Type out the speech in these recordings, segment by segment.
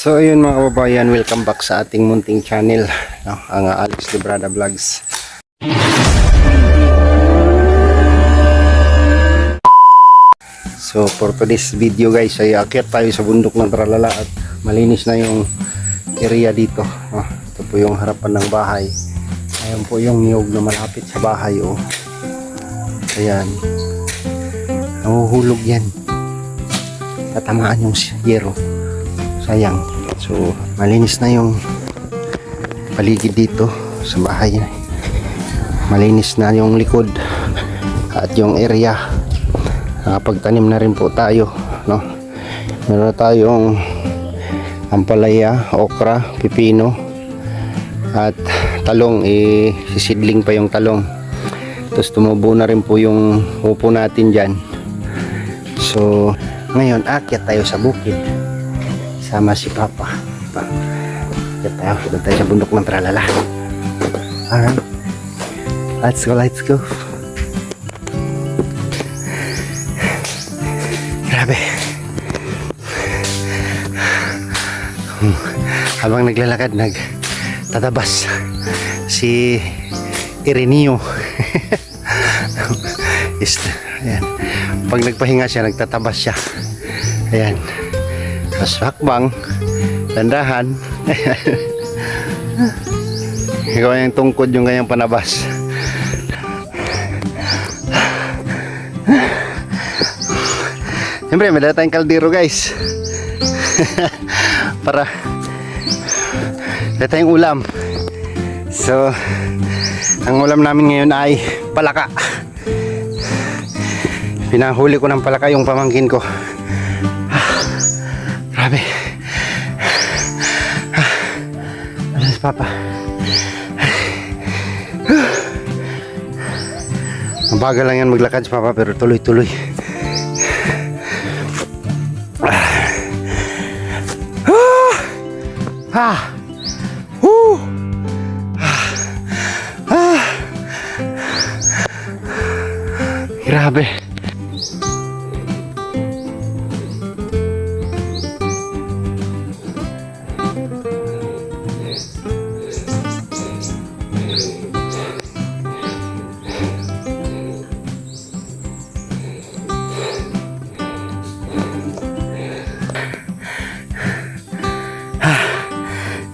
So ayun mga kababayan, welcome back sa ating munting channel, no? Ang Alex Librada Vlogs. So for today's video guys, ay akyat tayo sa bundok ng Tralala at malinis na yung area dito, no? Ito po yung harapan ng bahay. Ayan po yung niyog na malapit sa bahay, oh. Ayan, nahuhulog yan, tatamaan yung yero, sayang. So malinis na yung paligid dito sa bahay, malinis na yung likod at yung area. Nakapagtanim na rin po tayo, no? Meron na tayong ampalaya, okra, pipino at talong. Sisidling pa yung talong, tapos tumubo na rin po yung upo natin dyan. So ngayon akyat tayo sa bukid sama si Papa. Akyat tayo, punta tayo sa bundok ng Tralala. Alright, let's go. Grabe. Habang naglalakad, nagtatabas si Ireneo. Ayan. Pag nagpahinga siya, nagtatabas siya. Ayan. Tapos hakbang, dandahan. Ikaw yung tungkod yung kanyang panabas. Siyempre, may dala tayong kaldero guys. Para dala tayong ulam. So ang ulam namin ngayon ay palaka. Pinahuli ko ng palaka yung pamangkin ko. Grabe. Ano si Papa? Mabagal lang yan maglakad si Papa, pero tuloy-tuloy. Grabe.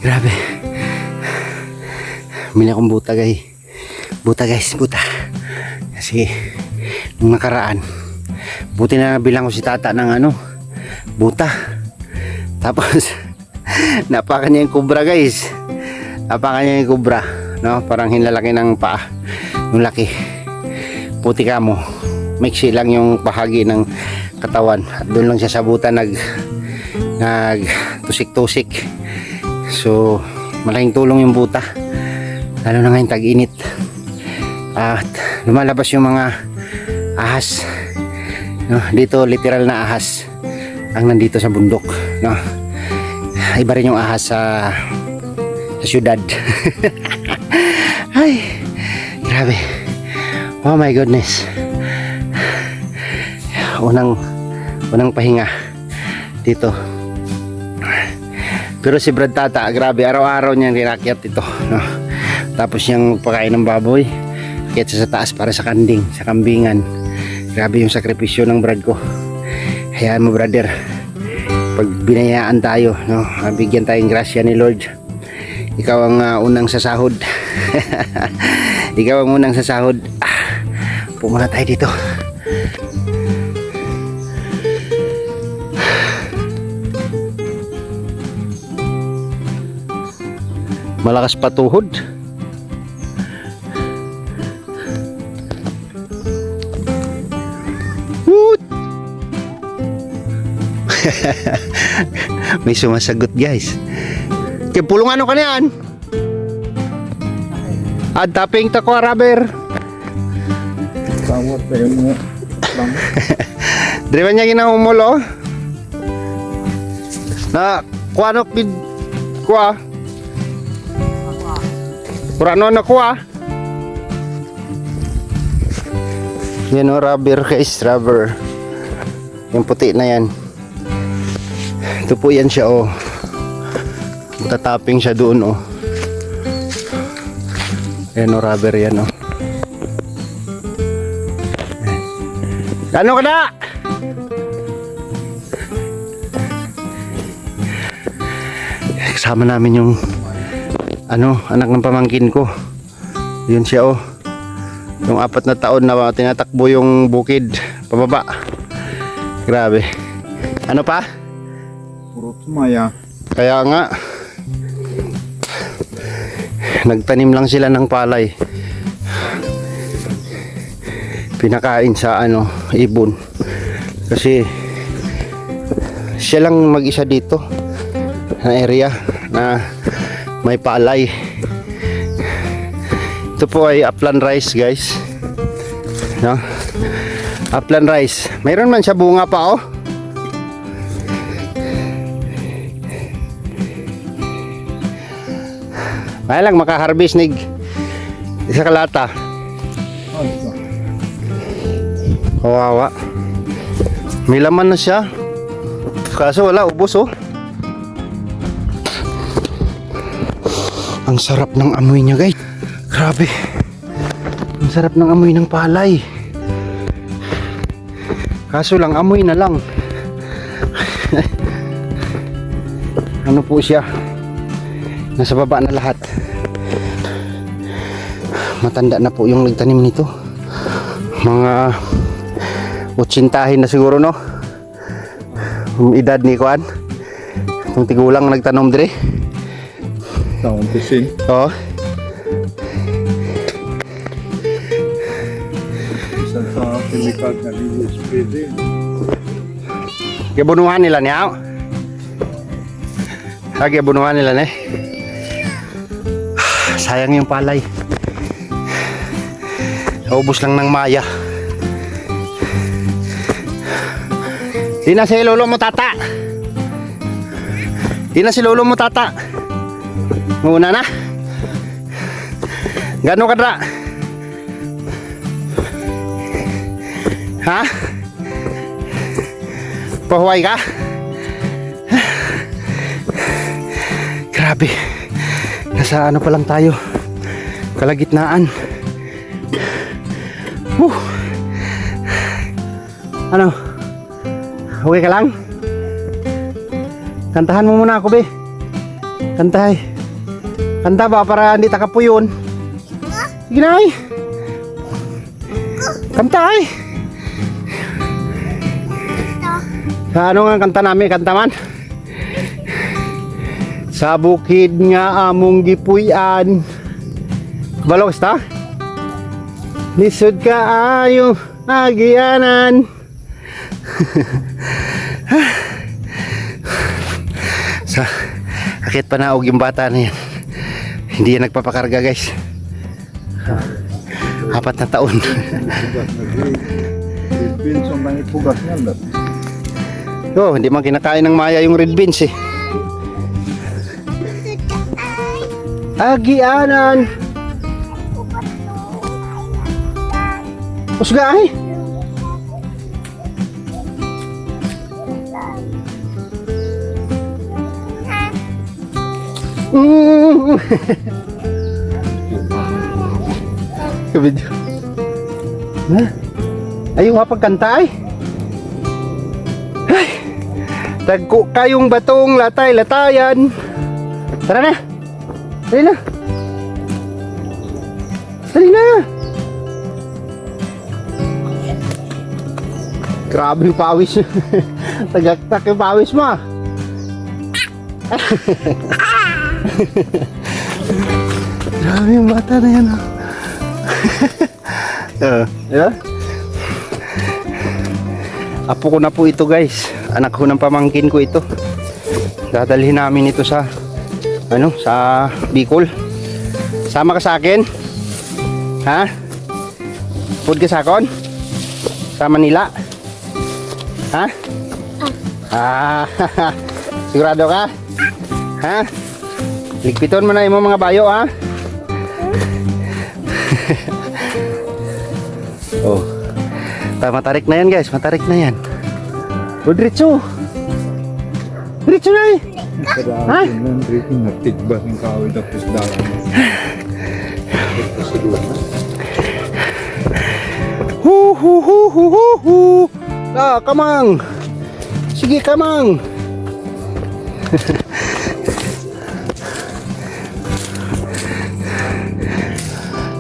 Grabe. Bili akong buta guys. Buta. Kasi nung nakaraan, buti na bilang ko si tata ng buta. Tapos napakan niya yung kubra guys. Napakan niya yung kubra, no? Parang hinlalaki ng paa. Yung laki. Puti ka mo. Maiksi lang yung bahagi ng katawan. At doon lang siya sa buta tusik-tusik. So malaking tulong yung buta, lalo na ngayon tag-init. At lumalabas yung mga ahas, no? Dito literal na ahas ang nandito sa bundok, no? Iba rin yung ahas sa syudad. Ay, grabe. Oh my goodness. Unang pahinga dito. Pero si Brad Tata, grabe, araw-araw niyang rinakyat ito, no? Tapos niyang pagkain ng baboy, akyat sa taas para sa kambingan. Grabe yung sakripisyo ng Brad ko. Hayaan mo brother, pag binayaan tayo, no? Bigyan tayong grasya ni Lord. Ikaw ang unang sasahod. Ikaw ang unang sasahod. Pumuna tayo dito. Malakas patuhod. May sumasagot guys. Kaya pulungan ka na yan. At taping takwa rubber. Bawat tayo mo. Driban niya ginahumulo. Na kuanok bid kuha. Kurano na kuha. Yan o, rubber guys, rubber. Yung puti na yan. Ito po yan siya, oh. Tatapping siya doon, oh. Ayan, oh, rubber yan, oh. Ano ka na? Kasama namin yung anak ng pamangkin ko. Yun siya, oh. Yung 4 na taon na tinatakbo yung bukid pababa. Grabe. Ano pa? Puro tumaya. Kaya nga nagtanim lang sila ng palay. Pinakain sa ibon. Kasi siya lang mag-isa dito na area na may palay. Ito po ay upland rice, guys. No? Upland rice. Mayroon man siya bunga pa, oh. Kaya lang makaharvest nig isa kalata. Kawawa. May laman na siya. Kaso wala, ubos, oh. Ang sarap ng amoy niya, guys. Grabe. Ang sarap ng amoy ng palay. Kaso lang, amoy na lang. Ano po siya? Nasa baba na lahat. Matanda na po yung nagtanim nito. Mga 80 na siguro, no? Yung edad ni Kuan. Itong tigulang nagtanom dire. Taong pisin. Oo. Isa sa chemical na spray din. Gibunuhan nila niya. Gibunuhan nila ni. Sayang yung palay. Naubos lang ng maya. Di na si lolo mo, tata. Di na si lolo mo, tata. Muna na. Gano ka dra? Ha? Pahuway ka? Grabe. Nasa pa lang tayo. Kalagitnaan. Ano? Okay ka lang? Kantahan mo muna ako, be. Kantahay. Kanta ba para hindi takapuyon? Sige na, ay. Kantahay. Sa ano nga kanta namin? Kanta man? Sa bukid nga among gipuy-an. Balog ta? Lisod ka ayo agianan. Sa akit pa naog yung bata na yan. Hindi yan nagpapakarga, guys. 4 na taon. Red beans ang nangipugas niyan. Oh, hindi man kinakain ng maya yung red beans, eh. Agianan. Usga, ay. Kabidyo. Ha? Ayaw nga pagkanta, ay. Ay. Tagko kayong batong latay-latayan. Tara na. Dali na. Dali na. Grabe yung pawis. Tagaktak yung pawis mo. Grabe yung bata na yan. Diba? Apo ko na po ito, guys. Anak ko ng pamangkin ko ito. Dadalhin namin ito sa sa Bicol. Sama ka sa akin? Ha? Food ka sa akon? Sa Manila? Ha? Sigurado ka? Ha? Ligpiton mo na yung mga bayo, ha? Oh. Matarik na yan, guys. Matarik na yan. O, diretso. Diretso na, eh. Kada yun dito natigba ng kahoy tapos dahil. Hu hu hu hu hu hu. Kamang. Sige, kamang.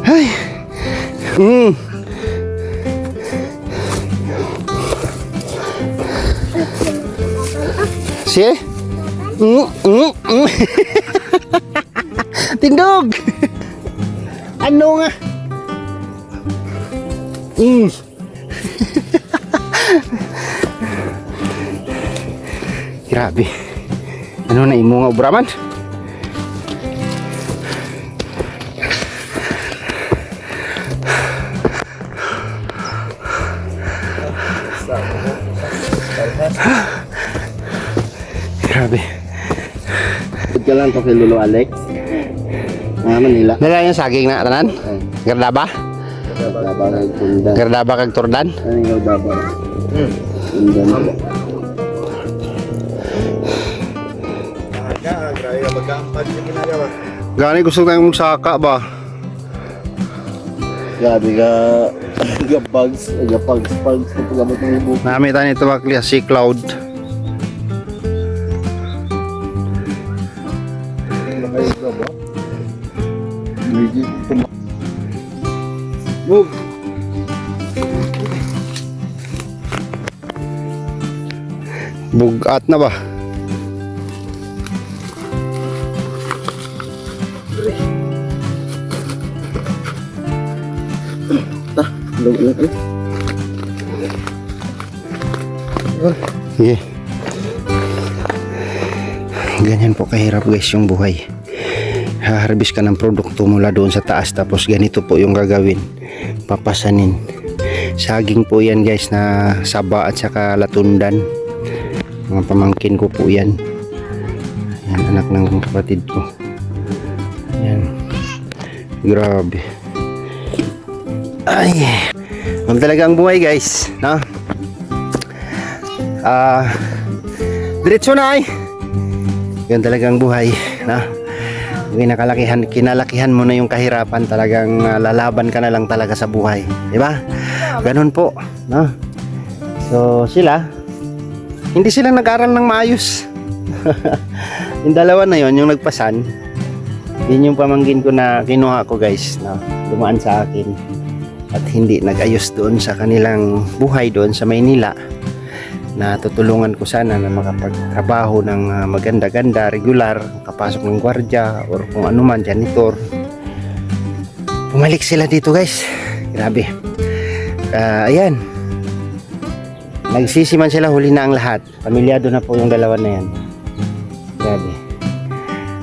Ay. Si? Tindog. Ano nga? Grabe. Ano na imo nga ubraman? Grabe. Pagka lang to kay Lolo Alex. Nga Manila. Nila yung saging na tanan? Gardaba? Daba ng tundan. Gardaba kag turdan? Ano yung daba? Tundan. Gani gusto tayong magsaka ba? Grabe ka. Pags. Pags. Pagkamot ng ibo. Nami tayo nito bakli si Cloud. Move. Bugat na ba? Lolo. Sige. Ganyan po kahirap guys yung buhay. Haharbis ka ng produkto mula doon sa taas tapos ganito po yung gagawin. Papasanin. Saging po yan guys na saba at saka latundan. Mga pamangkin ko po yan. Yan anak ng kapatid ko. Yan. Grabe. Ay. Ang talaga ang buhay guys. No? Diretso na ay. Yan talaga ang buhay. No? Kinalakihan mo na yung kahirapan, talagang lalaban ka na lang talaga sa buhay, di ba? Ganun po, no? So sila hindi sila nag-aral ng maayos. Yung dalawa na yon, yung nagpasan, yun yung pamangkin ko na kinuha ko guys, no? Dumaan sa akin at hindi nag-ayos doon sa kanilang buhay doon sa Maynila, na tutulungan ko sana na makapagtrabaho ng maganda-ganda, regular, kapasok ng gwardya or kung ano man, janitor. Pumalik sila dito guys. Grabe. Ayan. Nagsisiman sila, huli na ang lahat. Pamilyado na po yung dalawa na yan. Grabe.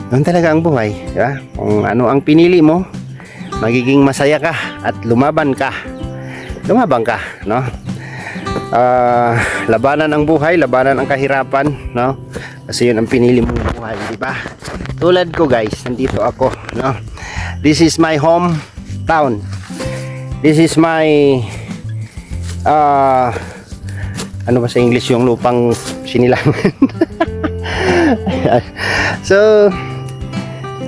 Doon talaga ang buhay. Diba? Kung ano ang pinili mo, magiging masaya ka at lumaban ka. Lumabang ka, no? Labanan ang buhay, labanan ang kahirapan, no? Kasi yun ang pinili mong buhay, di ba? Tulad ko guys, nandito ako, no? This is my hometown. This is my ano ba sa English yung lupang sinilangan. So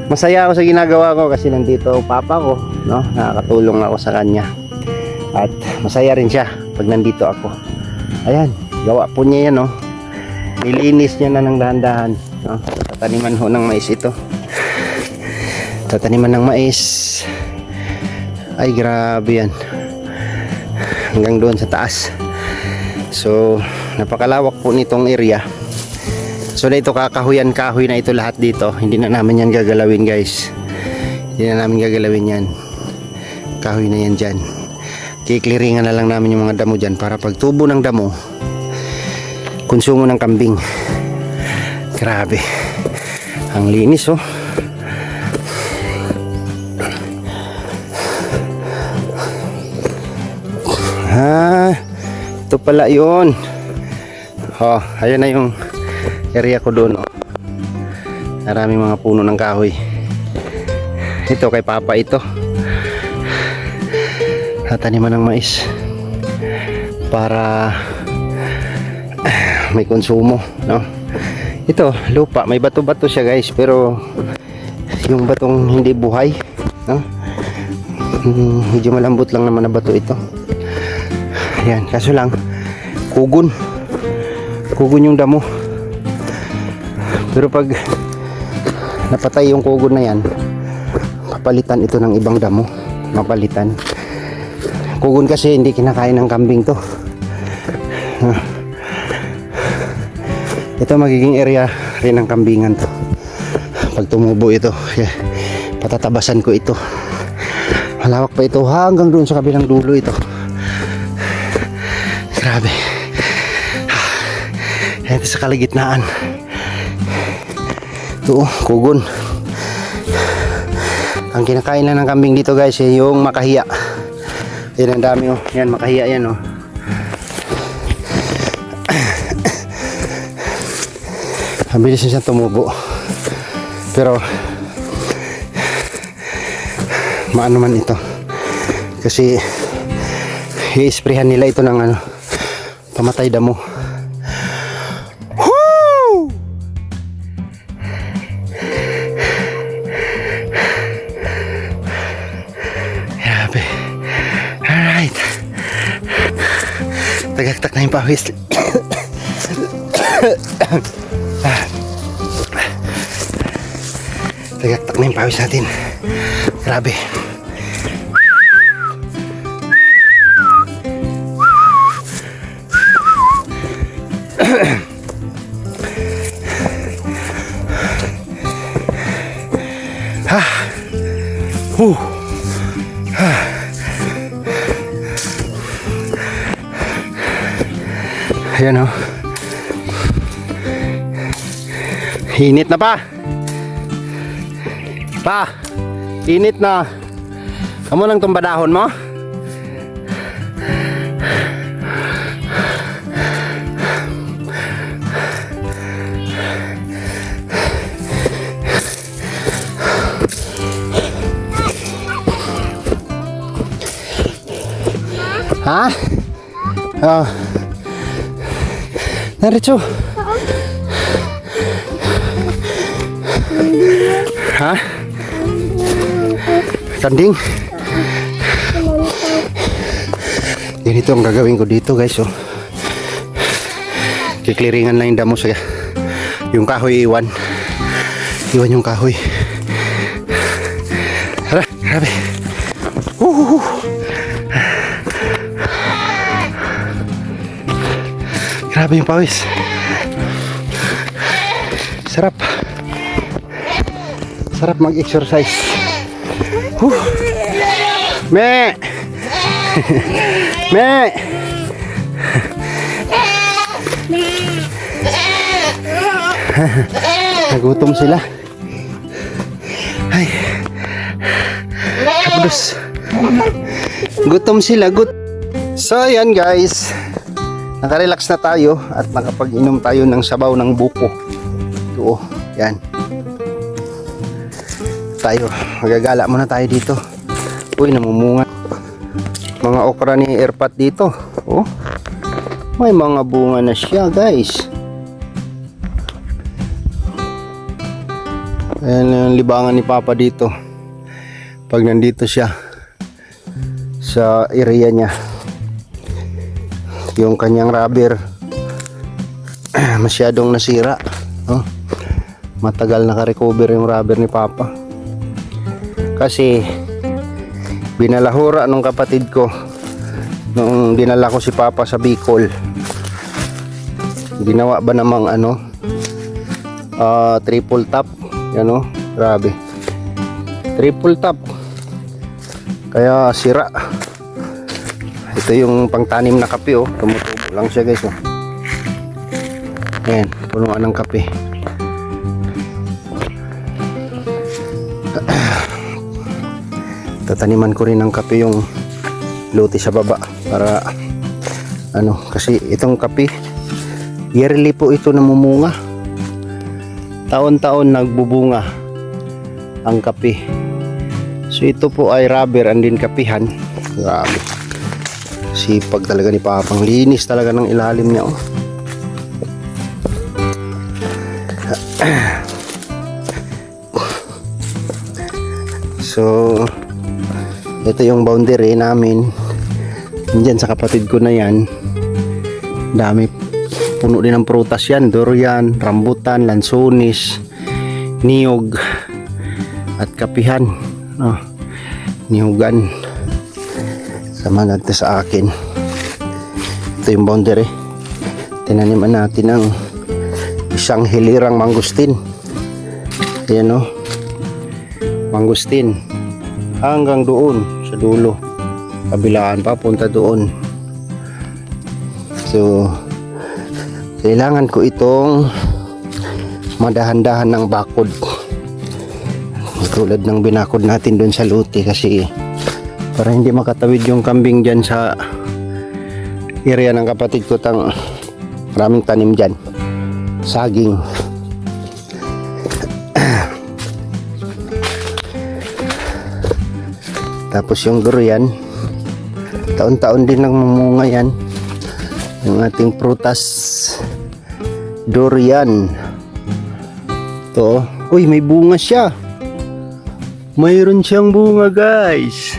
masaya ako sa ginagawa ko kasi nandito papa ko, no? Nakakatulong ako sa kanya. At masaya rin siya pag nandito ako. Ayan, gawa po niya yan, no? Nilinis niya na ng dahan-dahan, no? Tataniman ho ng mais ito. Tataniman ng mais. Ay, grabe yan. Hanggang doon sa taas. So, napakalawak po nitong area. So, na ito kakahuyan-kahoy na ito lahat dito. Hindi na namin yan gagalawin, guys. Hindi na namin gagalawin yan. Kahoy na yan dyan. Kikliringan na lang namin yung mga damo dyan para pag tubo ng damo, konsumo ng kambing. Grabe. Ang linis, oh. Ito pala yun. Oh, ayan na yung area ko doon, oh. Maraming mga puno ng kahoy. Ito kay Papa ito. Tataniman ng mais para may konsumo, no? Ito, lupa. May bato-bato siya guys. Pero yung batong hindi buhay. No? Medyo malambot lang naman na bato ito. Ayan. Kaso lang, kugon. Kugon yung damo. Pero pag napatay yung kugon na yan, papalitan ito ng ibang damo. Mapalitan. Kugon kasi hindi kinakain ng kambing to. Ito magiging area rin ng kambingan to. Pag tumubo ito, patatabasan ko ito. Malawak pa ito hanggang doon sa kabilang dulo ito. Grabe. Ito sa kalagitnaan. Ito, kugon. Ang kinakain lang ng kambing dito guys, yung makahiya. Yan ang dami oh. Yan, makahiya yan oh. Ang bilis na siya tumubo. Pero maano man ito. Kasi i-sprayhan nila ito ng ano, pamatay damo. Woo! Grabe. Alright. Tagaktak na yung pawis. Tagaktak na yung pawis natin. Grabe. Ha. Ha. Ayan oh. Init na pa. Pa, init na. Kamu lang itong badahon mo? Ha? Oh. Narito. Ha? Kanding. Ganito ang gagawin ko dito guys oh. Kikliringan lang yung damo sa yung kahoy iwan. Iwan yung kahoy. Hala, grabe. Grabe yung pawis. Sarap. Sarap mag-exercise. Me! Me! Nagutom sila. Ay. Kapdos. Gutom sila. So ayan guys. Nakarelax na tayo at nakapag-inom tayo ng sabaw ng buko. Ito, yan. Tayo, magagala muna tayo dito. Uy, namumunga. Mga okra ni Erpat dito. Oh, may mga bunga na siya, guys. Ayan ang libangan ni Papa dito. Pag nandito siya sa area niya. Yung kanyang rubber masyadong nasira. Oh, matagal naka-recover yung rubber ni Papa. Kasi binalahura nung kapatid ko nung dinala ko si Papa sa Bicol. Ginawa ba namang ano, triple top, yan oh, grabe, triple top, kaya sira. Ito yung pangtanim na kape oh, tumutubo lang siya guys oh. Ayan, punuan ng kape. Tataniman ko rin ng kape yung lote sa baba para ano, kasi itong kape yearly po ito namumunga. Taon-taon nagbubunga ang kape. So ito po ay rubber and din kapihan. Grabe. Sipag talaga ni Papang. Linis talaga ng ilalim niya oh. So ito yung boundary namin. Diyan sa kapatid ko na yan, dami, puno din ng prutas yan, durian, rambutan, lansones, niyog at kapihan, no? Niyogan. Sama natin sa akin. Ito yung boundary. Tinaniman natin ng isang hilirang mangustin. Ayan, no? Mangustin hanggang doon sa dulo, kabilaan papunta doon. So kailangan ko itong madahan-dahan ng bakod, tulad ng binakod natin doon sa lote, kasi para hindi makatawid yung kambing dyan sa area ng kapatid ko. Maraming tanim dyan, saging. Tapos yung durian, taon-taon din nagmumunga yan. Yung ating prutas, durian. Ito, uy, may bunga siya. Mayroon siyang bunga, guys.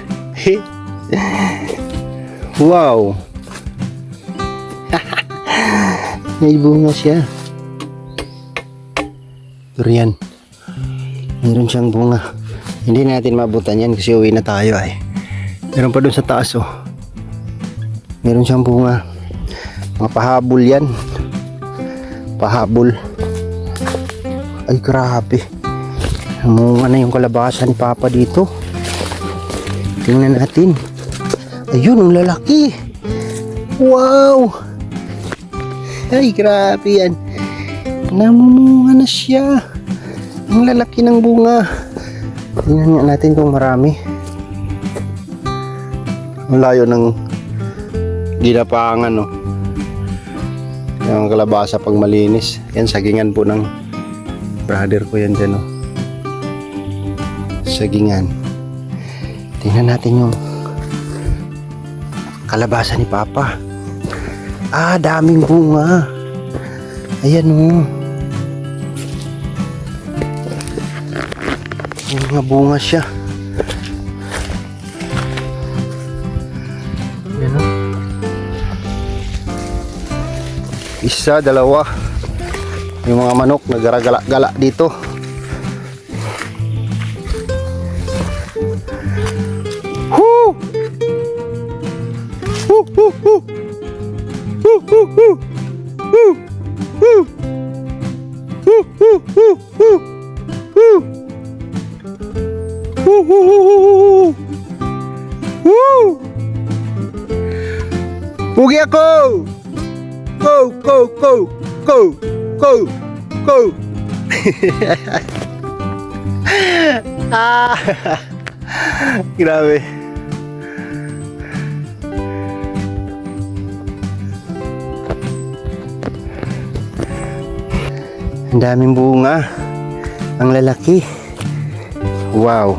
Wow. May bunga siya. Durian. Mayroon siyang bunga. Hindi natin mabutan yan kasi uwi na tayo ay. Meron pa doon sa taas, oh. Meron siyang bunga. Mga pahabol yan. Pahabol. Ay, grabe. Namunga na yung kalabasa ni Papa dito. Tingnan natin. Ayun, ang lalaki. Wow. Ay, grabe yan. Namumunga na siya. Ang lalaki ng bunga. Tingnan nga natin kung marami. Ang layo ng ginapaangan, no? Yung kalabasa pag malinis. Yan, sagingan po ng brother ko yan dyan, no? Sagingan. Tingnan natin yung kalabasa ni Papa. Ah, daming bunga. Ayan, no? Yung mga bunga siya. Yan, o. Isa, dalawa. Yung mga manok nagaragala-gala dito. Woo! Woo, woo, woo! Woo, woo, woo! Woo! Woo! Woo, woo, woo, woo! Woo! Woo, woo, woo, woo! Woo! Pugi ako! Go, go, go, go, go, go! Ah! Grabe. Ang daming bunga. Ang lalaki. Wow.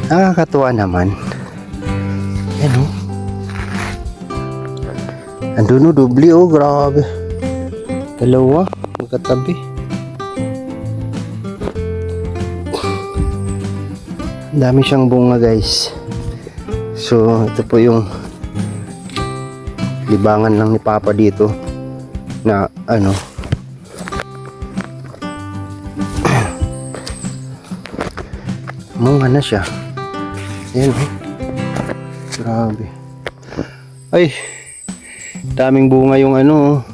Nakakatuwa naman. Yan, oh. Andun, oh, dubli, oh, grabe. Dalawa, magkatabi. Ang dami siyang bunga, guys. So, ito po yung libangan lang ni Papa dito na ano, bunga na siya. Ayan, oh. Grabe. Ay, daming bunga yung ano.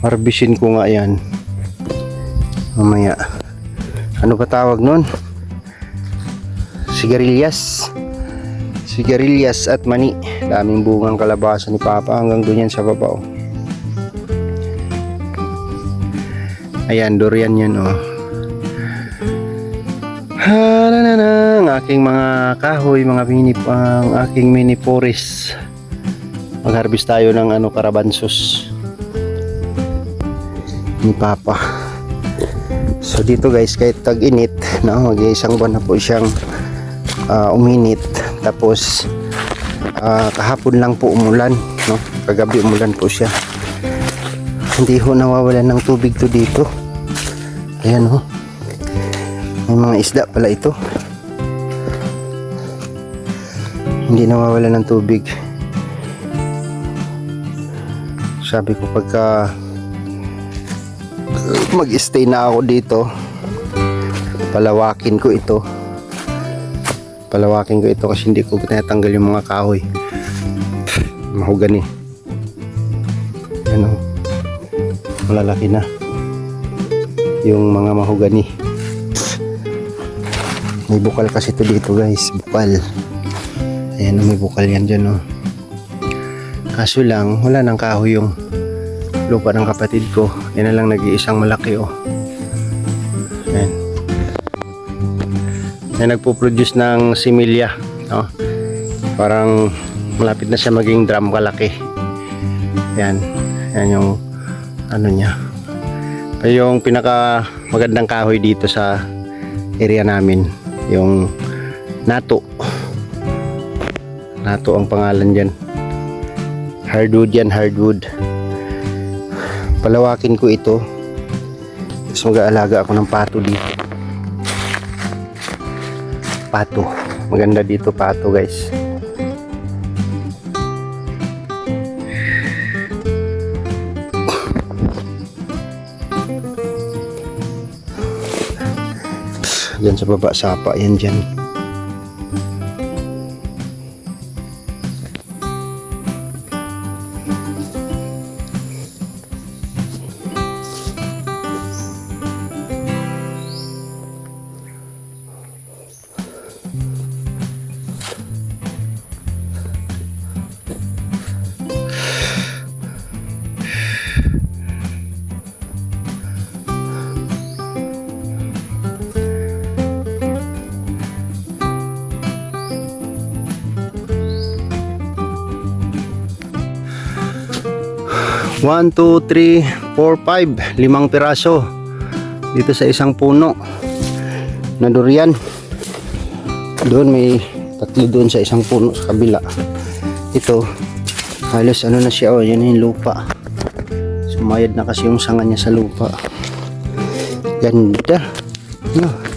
Harbisin ko nga yan mamaya. Ano ba tawag nun? Sigarilyas. Sigarilyas at mani. Daming bungang kalabasa ni Papa hanggang doon yan sa baba, oh. Ayan, durian yan, oh. Ang aking mga kahoy, mga ang aking mini forest. Mag-harvest tayo ng ano, karabansos ni Papa. So dito, guys, kahit tag-init, no, mag-iisang buwan na po siyang uminit. Tapos kahapon lang po umulan, no? Kagabi umulan po siya. Hindi ho nawawalan ng tubig to dito. Ayan ho. May mga isda pala ito. Hindi nawawalan ng tubig. Sabi ko pagka mag-stay na ako dito, palawakin ko ito. Palawakin ko ito kasi hindi ko tinatanggal yung mga kahoy. Mahogani. Ano? Malalaki na yung mga mahogani. May bukal kasi ito dito guys. Bukal. Ayan, may bukal yan dyan oh. Kaso lang, wala nang kahoy yung lupa ng kapatid ko. Yan na lang nag-iisang malaki oh. Ayan. Yan nagpo-produce ng similya. No? Parang malapit na siya maging drum kalaki. Yan. Yan yung ano niya. Yung pinaka magandang kahoy dito sa area namin. Yung nato. Nato ang pangalan dyan. Hardwood yan, hardwood. Palawakin ko ito. Tapos mag-aalaga ako ng pato dito. Pato. Maganda dito pato guys. Diyan sa baba, sapa yan dyan. One, two, three, four, five. 5 piraso dito sa isang puno na durian. Doon may 3 doon sa isang puno sa kabila. Ito halos ano na siya oh, yan yung lupa. Sumayad na kasi yung sanga niya sa lupa. Ganda no?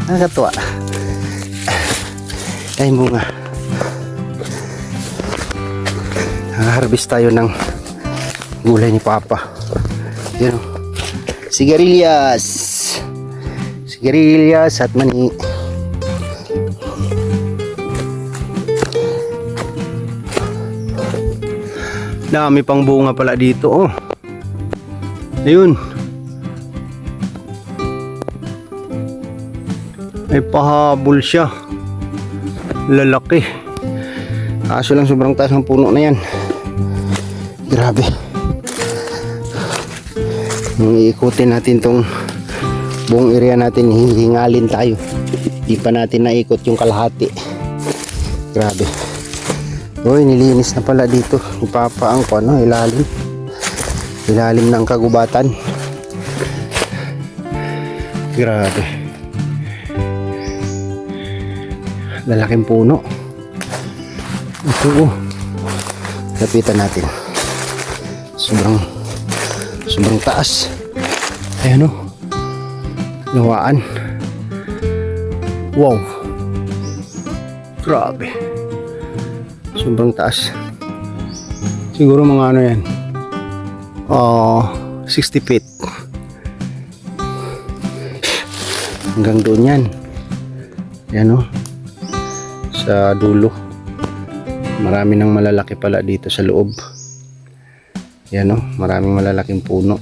Nakakatuwa. Ay bunga. Harvest tayo ng gulay ni Papa. Yan o. Sigarilyas. Sigarilyas at mani. Dami pang bunga pala dito oh. Ayun. May pahabol siya. Lalaki. Kaso lang sobrang taas ng puno na yan. Grabe. Iikutin natin tong buong area natin. Hingalin tayo. Di pa natin naikot yung kalahati. Grabe. Uy, nilinis na pala dito. Ipapaang ko ano, ilalim. Ilalim ng kagubatan. Grabe. Lalaking puno. Ito oh. Lapitan natin. Sobrang taas. Ayan oh. Lawaan. Wow. Grabe. Sobrang taas. Siguro mga ano yan. 60 feet. Hanggang doon yan. Ayan oh. Sa dulo. Marami ng malalaki pala dito sa loob. Yan o, maraming malalaking puno.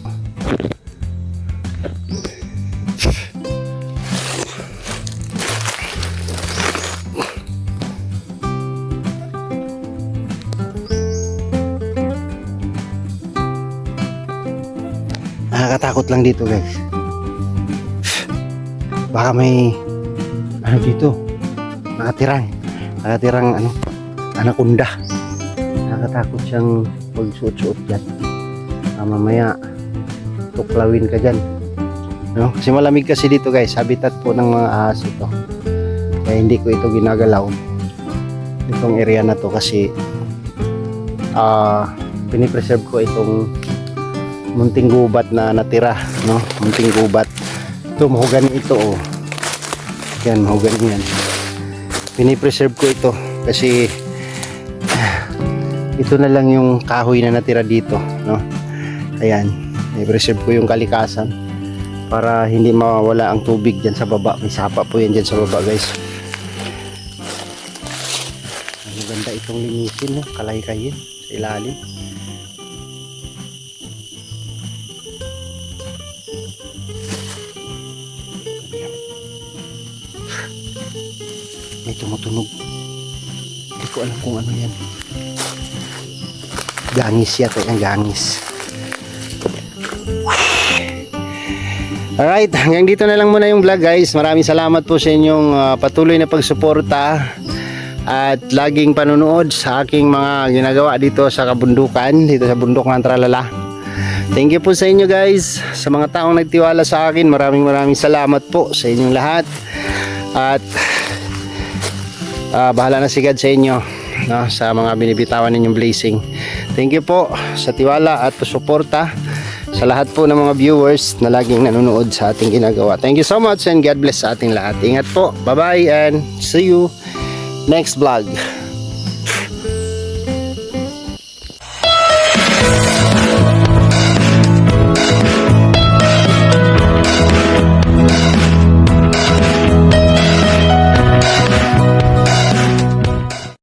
Nakakatakot lang dito guys. Baka may ano dito, nakatirang ano, anaconda. Nakatakot siyang magsuot-suot dyan. Mamaya tuklawin ka dyan, no? Kasi malamig kasi dito guys, habitat po ng mga ahas ito, kaya hindi ko ito ginagalaw itong area na to kasi pinipreserve ko itong munting gubat na natira, no? Munting gubat ito, mahogani ito, oh. Yan, mahogani yan. Pinipreserve ko ito kasi ito na lang yung kahoy na natira dito, no? Ayan, i-preserve ko yung kalikasan para hindi mawawala ang tubig dyan sa baba. May sapa po yan dyan sa baba guys. Ang maganda itong linisin, no? Kalay-kayin sa ilalim. May tumutunog. Hindi ko alam kung ano yan. Gangis yata yan, gangis. Alright, hanggang dito na lang muna yung vlog guys. Maraming salamat po sa inyong patuloy na pagsuporta at laging panunood sa aking mga ginagawa dito sa kabundukan, dito sa bundok ng Tralala. Thank you po sa inyo guys, sa mga taong nagtiwala sa akin. Maraming salamat po sa inyong lahat. At bahala na si God sa inyo, no, sa mga binibitawan ninyong blessing. Thank you po sa tiwala at suporta sa lahat po ng mga viewers na laging nanonood sa ating ginagawa. Thank you so much and God bless sa ating lahat. Ingat po. Bye-bye and see you next vlog.